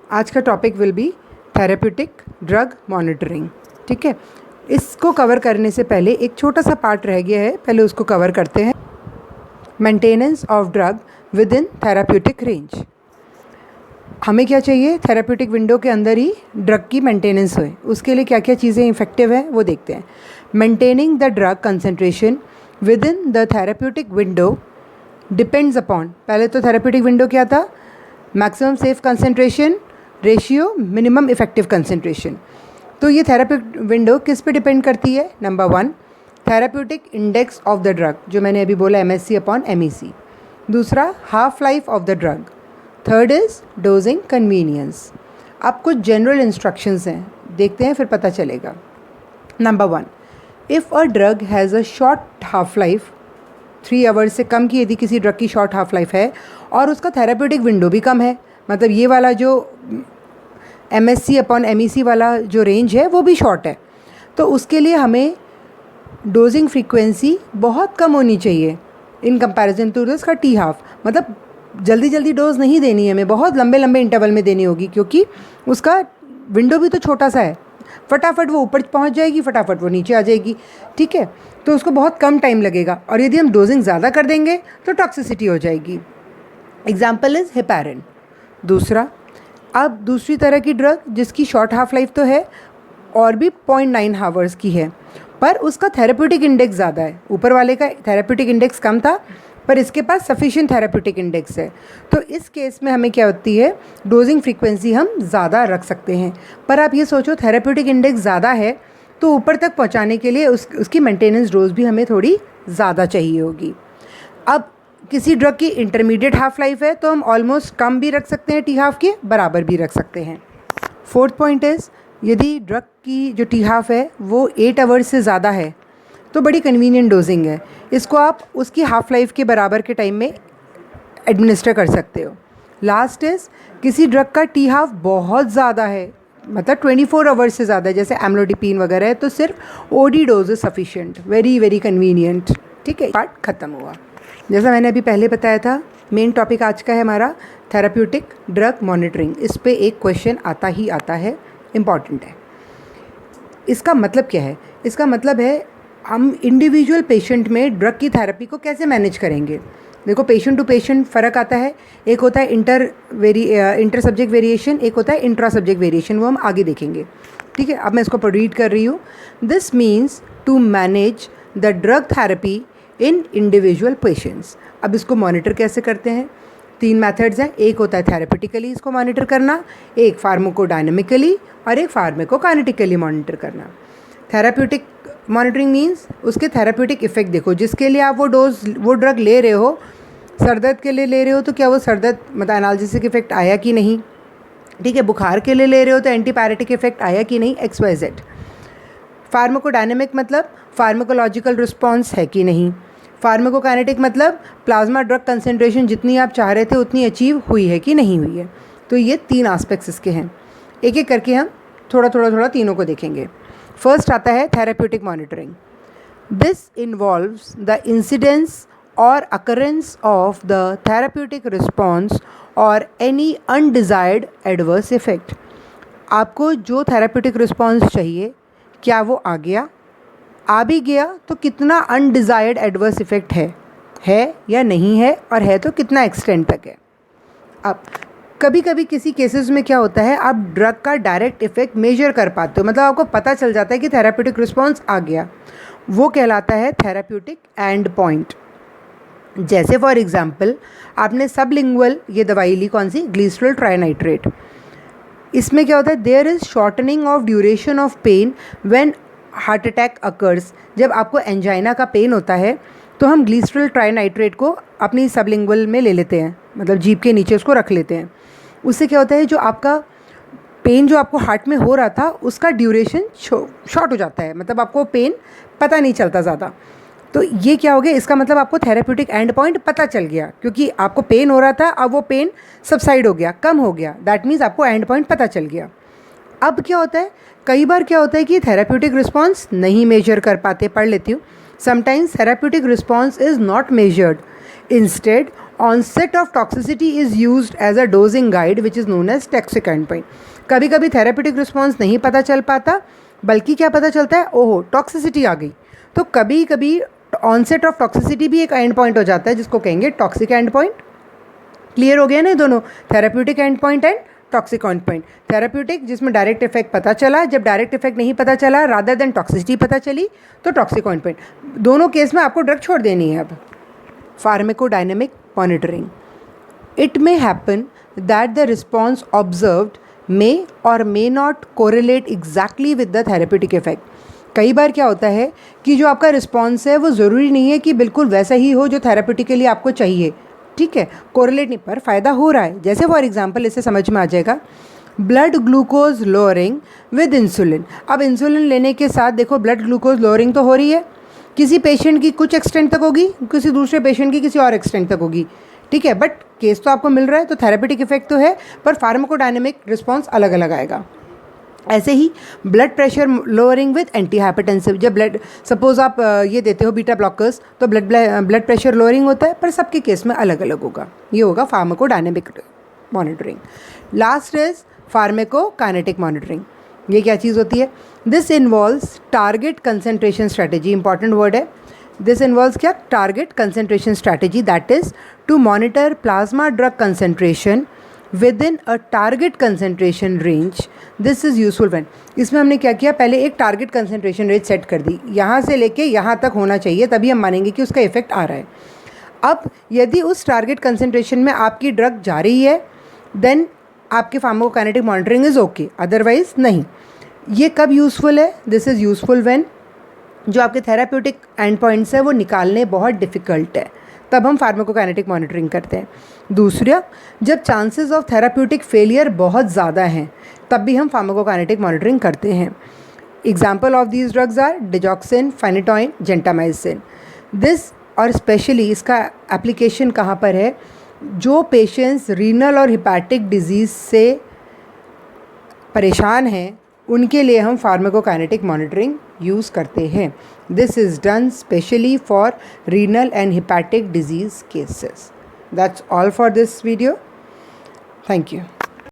आज का topic will be therapeutic drug monitoring. ठीक है, इसको कवर करने से पहले एक छोटा सा पार्ट रह गया है, पहले उसको कवर करते हैं। Maintenance of drug with in therapeutic range. हमें क्या चाहिए, थेरेप्यूटिक विंडो के अंदर ही ड्रग की मेंटेनेंस हो, उसके लिए क्या क्या चीज़ें इफेक्टिव हैं वो देखते हैं। Maintaining the drug concentration with in the therapeutic window depends upon, पहले तो थेरेप्यूटिक विंडो क्या था, maximum safe concentration ratio minimum effective concentration. तो ये थेरेप्यूटिक विंडो किस पे डिपेंड करती है? Number 1 therapeutic index of the drug, जो मैंने अभी बोला MSC/MEC। दूसरा half life of the drug. Third is dosing convenience. अब कुछ जनरल इंस्ट्रक्शंस हैं, देखते हैं फिर पता चलेगा। Number 1, if a drug has a short half life 3 hours से कम की, यदि किसी ड्रग की शॉर्ट हाफ लाइफ है और उसका थेरेप्यूटिक विंडो भी कम है, मतलब ये वाला जो MSC/MEC वाला जो रेंज है वो भी शॉर्ट है, तो उसके लिए हमें डोजिंग फ्रीक्वेंसी बहुत कम होनी चाहिए इन कंपैरिजन टू उसका टी हाफ। मतलब जल्दी जल्दी डोज नहीं देनी है, हमें बहुत लंबे लंबे इंटरवल में देनी होगी, क्योंकि उसका विंडो भी तो छोटा सा है, फटाफट वो ऊपर पहुंच जाएगी, फटाफट वो नीचे आ जाएगी। ठीक है, तो उसको बहुत कम टाइम लगेगा, और यदि हम डोजिंग ज़्यादा कर देंगे तो टॉक्सिसिटी हो जाएगी। Example is heparin. दूसरा, अब दूसरी तरह की ड्रग जिसकी शॉर्ट हाफ लाइफ तो है और भी 0.9 आवर्स की है, पर उसका थेरेप्यूटिक इंडेक्स ज़्यादा है। ऊपर वाले का थेरेप्यूटिक इंडेक्स कम था, पर इसके पास सफिशिएंट थेरेप्यूटिक इंडेक्स है, तो इस केस में हमें क्या होती है, डोजिंग फ्रीक्वेंसी हम ज़्यादा रख सकते हैं। पर आप ये सोचो, थेरेप्यूटिक इंडेक्स ज़्यादा है तो ऊपर तक पहुंचाने के लिए उसकी मेंटेनेंस डोज भी हमें थोड़ी ज़्यादा चाहिए होगी। अब किसी ड्रग की इंटरमीडिएट हाफ लाइफ है तो हम ऑलमोस्ट कम भी रख सकते हैं, टी हाफ के बराबर भी रख सकते हैं। फोर्थ पॉइंट इज़, यदि ड्रग की जो टी हाफ है वो 8 आवर्स से ज़्यादा है तो बड़ी कन्वीनियंट डोजिंग है, इसको आप उसकी हाफ लाइफ के बराबर के टाइम में एडमिनिस्टर कर सकते हो। लास्ट इज़, किसी ड्रग का टी हाफ बहुत ज़्यादा है, मतलब 24 आवर्स से ज़्यादा है, जैसे एम्लोडिपिन वगैरह है, तो सिर्फ OD dose is sufficient, very very convenient. ठीक है, पार्ट ख़त्म हुआ। जैसा मैंने अभी पहले बताया था, मेन टॉपिक आज का है हमारा थेरेप्यूटिक ड्रग मॉनिटरिंग। इस पे एक क्वेश्चन आता ही आता है, इम्पॉर्टेंट है। इसका मतलब क्या है? इसका मतलब है हम इंडिविजुअल पेशेंट में ड्रग की थेरेपी को कैसे मैनेज करेंगे। देखो, पेशेंट टू पेशेंट फ़र्क आता है, एक होता है इंटर सब्जेक्ट वेरिएशन, एक होता है इंट्रा सब्जेक्ट वेरिएशन, वो हम आगे देखेंगे। ठीक है, अब मैं इसको रीड कर रही हूँ। This means to manage the drug therapy in individual patients. अब इसको मॉनिटर कैसे करते हैं? 3 मेथड्स हैं। एक होता है थेरेपेटिकली इसको मॉनिटर करना, एक फार्माकोडायनेमिकली और एक फार्माकोकाइनेटिकली मॉनिटर करना। थेरेप्यूटिक मॉनिटरिंग मीन्स उसके थेरेप्यूटिक इफेक्ट देखो, जिसके लिए आप वो ड्रग ले रहे हो, सर दर्द के लिए ले रहे हो तो क्या वो सर दर्द मतलब एनाल्जेसिक इफेक्ट आया कि नहीं। ठीक है, बुखार के लिए ले रहे हो तो एंटीपायरेटिक इफेक्ट आया कि नहीं, XYZ। फार्माकोडायनेमिक मतलब फार्माकोलॉजिकल रिस्पॉन्स है कि नहीं। फार्माकोकाइनेटिक मतलब प्लाज्मा ड्रग कंसंट्रेशन जितनी आप चाह रहे थे उतनी अचीव हुई है कि नहीं हुई है। तो ये 3 एस्पेक्ट्स इसके हैं, एक एक करके हम थोड़ा तीनों को देखेंगे। फर्स्ट आता है therapeutic monitoring. This involves the incidence और occurrence of the therapeutic response और एनी अनडिज़ायर्ड एडवर्स इफेक्ट। आपको जो थेरेप्यूटिक रिस्पॉन्स चाहिए, क्या वो आ गया? आ भी गया तो कितना अनडिज़ायर्ड एडवर्स इफ़ेक्ट है या नहीं है, और है तो कितना एक्सटेंड तक है। अब कभी कभी किसी केसेस में क्या होता है, आप ड्रग का डायरेक्ट इफ़ेक्ट मेजर कर पाते हो, मतलब आपको पता चल जाता है कि थेरेप्यूटिक रिस्पॉन्स आ गया, वो कहलाता है थेरेप्यूटिक एंड पॉइंट। जैसे फॉर एग्जांपल, आपने सबलिंगुअल ये दवाई ली, कौन सी, ग्लिसरॉल ट्राइनाइट्रेट। इसमें क्या होता है, there is shortening of duration of pain when heart attack occurs. जब आपको एंजाइना का पेन होता है तो हम ग्लिसरॉल ट्राइनाइट्रेट को अपनी सबलिंगुअल में ले लेते हैं, मतलब जीभ के नीचे उसको रख लेते हैं। उससे क्या होता है, जो आपका पेन जो आपको हार्ट में हो रहा था उसका ड्यूरेशन शॉर्ट हो जाता है, मतलब आपको पेन पता नहीं चलता ज़्यादा। तो ये क्या हो गया, इसका मतलब आपको थेरेप्यूटिक एंड पॉइंट पता चल गया, क्योंकि आपको पेन हो रहा था, अब वो पेन सबसाइड हो गया, कम हो गया, दैट मीन्स आपको एंड पॉइंट पता चल गया। अब क्या होता है, कई बार क्या होता है कि थेरेप्यूटिक रिस्पॉन्स नहीं मेजर कर पाते। पढ़ लेती हूँ। Sometimes therapeutic response is not measured, instead onset of toxicity is used as a dosing guide which is known as toxic end point. कभी कभी थेरेप्यूटिक रिस्पॉन्स नहीं पता चल पाता, बल्कि क्या पता चलता है, ओहो टॉक्सिसिटी आ गई। तो कभी कभी ऑनसेट ऑफ टॉक्सिसिटी भी एक एंड पॉइंट हो जाता है, जिसको कहेंगे टॉक्सिक एंड पॉइंट। क्लियर हो गया ना दोनों, therapeutic and point and toxic end point. Therapeutic जिसमें डायरेक्ट इफेक्ट पता चला, जब डायरेक्ट इफेक्ट नहीं पता चला रादर देन टॉक्सिसिटी पता चली, तो टॉक्सिक एंड पॉइंट। दोनों केस में आपको ड्रग छोड़ देनी है। अब pharmacodynamic monitoring, it may happen that the response observed may or may not correlate exactly with the therapeutic effect. कई बार क्या होता है कि जो आपका रिस्पॉन्स है वो ज़रूरी नहीं है कि बिल्कुल वैसा ही हो जो थेरेप्यूटिक के लिए आपको चाहिए, ठीक है, कोरिलेट नहीं, पर फ़ायदा हो रहा है। जैसे फॉर एग्जांपल इससे समझ में आ जाएगा, blood glucose lowering with insulin. अब इंसुलिन लेने के साथ देखो ब्लड ग्लूकोज लोअरिंग तो हो रही है, किसी पेशेंट की कुछ एक्सटेंट तक होगी, किसी दूसरे पेशेंट की किसी और एक्सटेंट तक होगी, ठीक है, बट केस तो आपको मिल रहा है, तो थेरेप्यूटिक इफेक्ट तो है, पर फार्माकोडायनेमिक रिस्पॉन्स अलग अलग आएगा। ऐसे ही blood pressure lowering with anti hypertensive, जब ब्लड सपोज आप ये देते हो बीटा ब्लॉकर्स, तो ब्लड प्रेशर लोअरिंग होता है, पर सबके केस में अलग अलग होगा। ये होगा pharmacodynamic monitoring. Last is pharmacokinetic monitoring. ये क्या चीज़ होती है? This involves target concentration strategy, important word है। दिस इन्वॉल्व्स क्या? Target concentration strategy, that is to monitor plasma drug concentration within a target concentration range. This is useful when, इसमें हमने क्या किया, पहले एक टारगेट कंसंट्रेशन रेंज सेट कर दी, यहाँ से लेके यहाँ तक होना चाहिए, तभी हम मानेंगे कि उसका इफेक्ट आ रहा है। अब यदि उस टारगेट कंसंट्रेशन में आपकी ड्रग जा रही है, देन आपकी pharmacokinetic monitoring is okay, otherwise नहीं। ये कब यूज़फुल है? दिस इज़ यूज़फुल व्हेन जो आपके थेराप्यूटिक एंड पॉइंट्स है वो निकालने बहुत डिफ़िकल्ट है, तब हम फार्माकोकाइनेटिक मॉनिटरिंग करते हैं। दूसरा, जब चांसेस ऑफ थेराप्यूटिक फेलियर बहुत ज़्यादा हैं, तब भी हम फार्माकोकाइनेटिक मॉनिटरिंग करते हैं। Example of these drugs are digoxin, phenytoin, gentamicin. This और स्पेशली इसका एप्लीकेशन कहाँ पर है? जो पेशेंट्स रीनल और हिपैटिक डिजीज़ से परेशान हैं, उनके लिए हम फार्माकोकाइनेटिक मॉनिटरिंग यूज़ करते हैं। This is done specially for renal and hepatic disease cases. That's all for this video. Thank you.